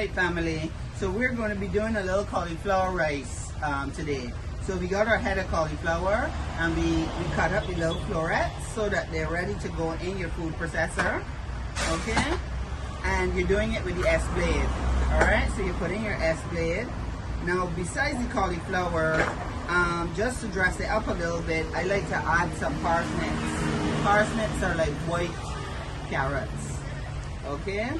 Alright family, so we're going to be doing a little cauliflower rice today. So we got our head of cauliflower and we cut up the little florets so that they're ready to go in your food processor. Okay? And you're doing it with the S blade. Alright, so you put in your S blade. Now besides the cauliflower, just to dress it up a little bit, I like to add some parsnips. Parsnips are like white carrots. Okay?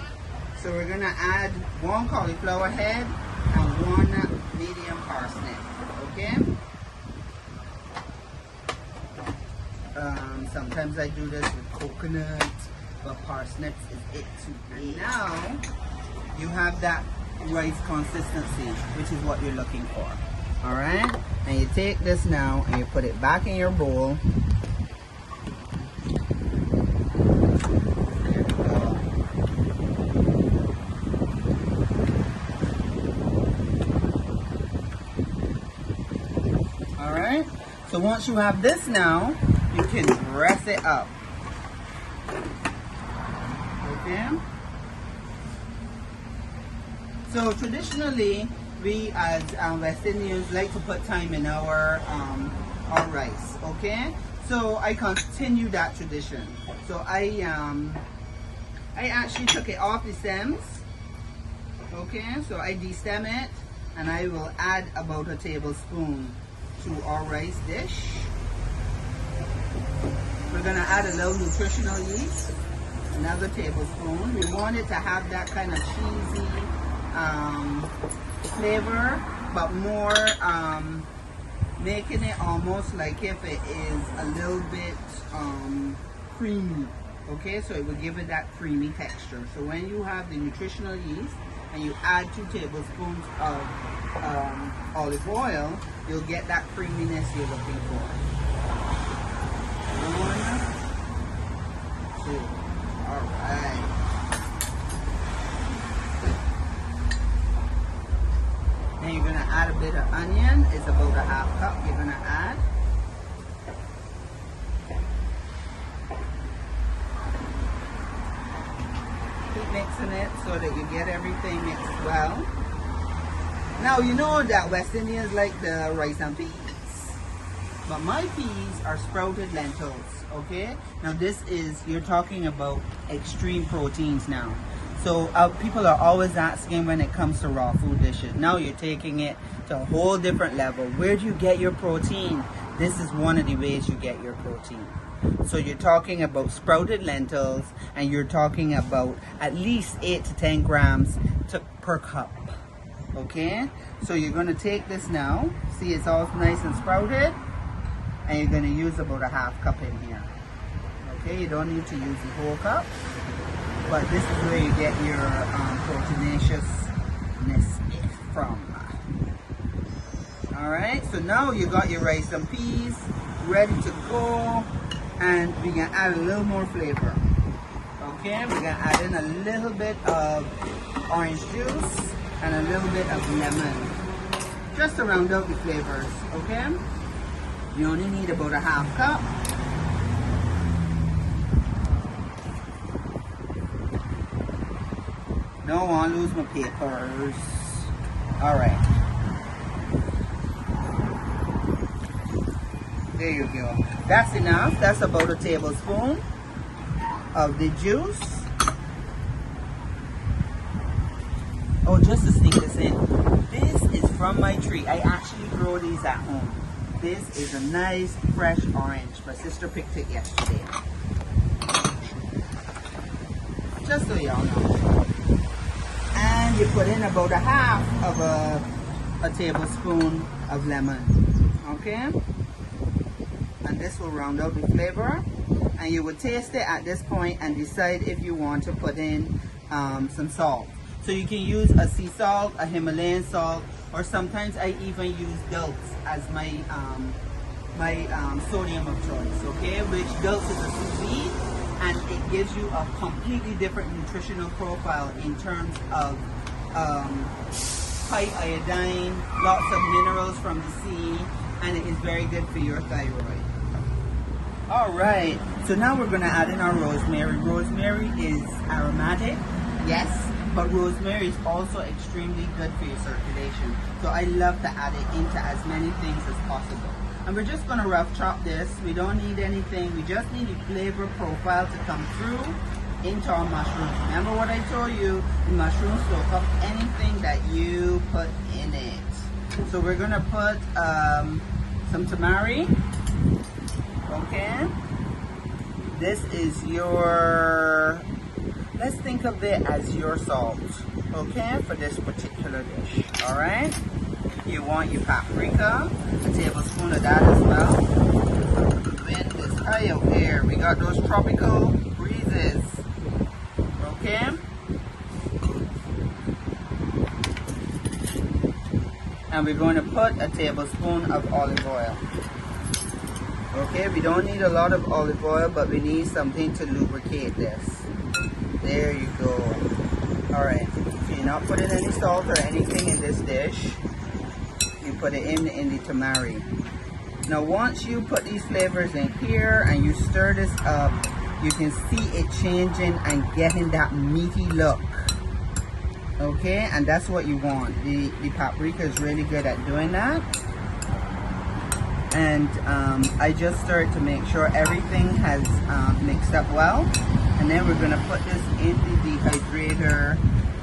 So we're gonna add one cauliflower head and one medium parsnip. Okay? Sometimes I do this with coconut, but parsnips is it too. And now you have that rice consistency, which is what you're looking for. Alright? And you take this now and you put it back in your bowl. Alright? So once you have this now, you can dress it up. Okay? So traditionally, we as West Indians like to put thyme in our rice. Okay? So I continue that tradition. So I actually took it off the stems. Okay? So I destem it and I will add about a tablespoon to our rice dish. We're gonna add a little nutritional yeast, another tablespoon. We want it to have that kind of cheesy flavor, but more making it almost like if it is a little bit creamy. Okay, so it will give it that creamy texture. So when you have the nutritional yeast and you add 2 tablespoons of olive oil, you'll get that creaminess you're looking for. 1, 2. All right. Then you're gonna add a bit of onion. It's about a 1/2 cup you're gonna add. Keep mixing it so that you get everything mixed well. Now you know that West Indians like the rice and peas. But my peas are sprouted lentils, okay? Now this is, you're talking about extreme proteins now. So people are always asking when it comes to raw food dishes. Now you're taking it to a whole different level. Where do you get your protein? This is one of the ways you get your protein. So you're talking about sprouted lentils and you're talking about at least 8 to 10 grams per cup. Okay? So you're gonna take this now. See, it's all nice and sprouted. And you're going to use about a 1/2 cup in here. Okay, you don't need to use the whole cup, but this is where you get your proteinaciousness from. Alright, so now you got your rice and peas ready to go, and we're going to add a little more flavor. Okay, we're going to add in a little bit of orange juice and a little bit of lemon, just to round out the flavors. Okay? You only need about a 1/2 cup. Don't want to lose my papers. Alright. There you go. That's enough. That's about a tablespoon of the juice. Oh, just to sneak this in. This is from my tree. I actually grow these at home. This is a nice fresh orange. My sister picked it yesterday. Just so y'all know. And you put in about a 1/2 of a tablespoon of lemon. Okay? And this will round out the flavor. And you will taste it at this point and decide if you want to put in some salt. So you can use a sea salt, a Himalayan salt, or sometimes I even use Dulse as my sodium of choice, okay? Which Dulse is a sous vide, and it gives you a completely different nutritional profile in terms of high iodine, lots of minerals from the sea, and it is very good for your thyroid. All right, so now we're gonna add in our rosemary. Rosemary is aromatic, yes, But rosemary is also extremely good for your circulation. So I love to add it into as many things as possible. And we're just gonna rough chop this. We don't need anything. We just need the flavor profile to come through into our mushrooms. Remember what I told you, the mushrooms soak up anything that you put in it. So we're gonna put some tamari. Okay. This is your, let's think of it as your salt, okay, for this particular dish. All right. You want your paprika, a tablespoon of that as well. The wind is high out here. We got those tropical breezes. Okay. And we're going to put a tablespoon of olive oil. Okay, we don't need a lot of olive oil, but we need something to lubricate this. There you go. Alright, so you're not putting any salt or anything in this dish. You put it in the tamari. Now once you put these flavors in here and you stir this up, you can see it changing and getting that meaty look. Okay, and that's what you want. The paprika is really good at doing that. And I just stirred to make sure everything has mixed up well. And then we're gonna put this in the dehydrator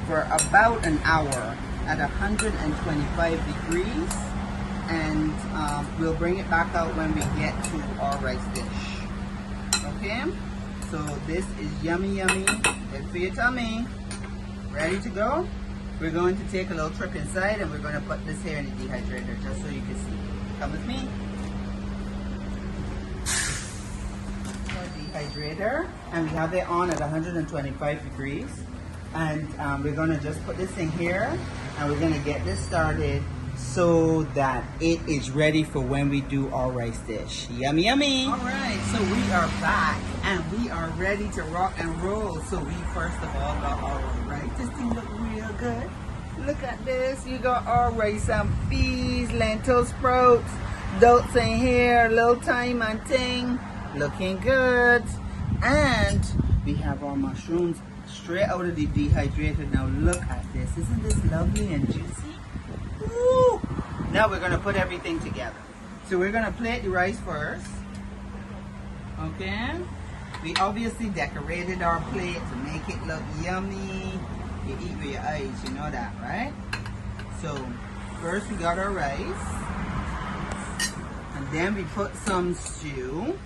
for about an hour at 125 degrees. And we'll bring it back out when we get to our rice dish. Okay, so this is yummy, yummy, good for your tummy. Ready to go? We're going to take a little trip inside and we're going to put this here in the dehydrator just so you can see. Come with me. Dehydrator, and we have it on at 125 degrees. And we're going to just put this in here and we're going to get this started so that it is ready for when we do our rice dish. Yummy, yummy. All right, so we are back and we are ready to rock and roll. So we first of all got our rice. This thing look real good. Look at this. You got our rice and peas, lentil sprouts, Dulse in here, little thyme and ting. Looking good. And we have our mushrooms straight out of the dehydrator. Now look at this. Isn't this lovely and juicy? Woo! Now we're going to put everything together. So we're going to plate the rice first. Okay. We obviously decorated our plate to make it look yummy. You eat with your eyes, you know that, right? So first we got our rice. And then we put some stew.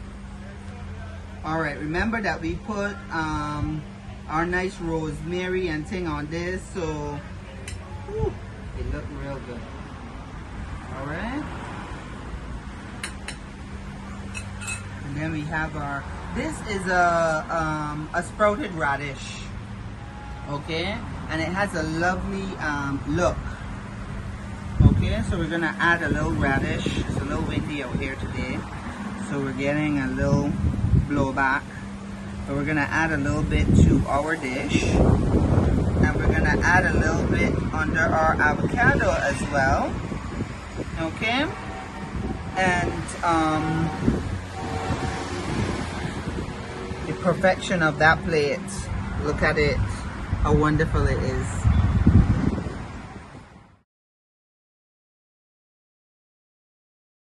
Alright, remember that we put our nice rosemary and thing on this, so whew, it looked real good. Alright. And then we have our, this is a sprouted radish. Okay, and it has a lovely look. Okay, so we're gonna add a little radish. It's a little windy out here today, so we're getting a little blowback. So we're gonna add a little bit to our dish, and we're gonna add a little bit under our avocado as well. Okay, and the perfection of that plate. Look at it, how wonderful it is.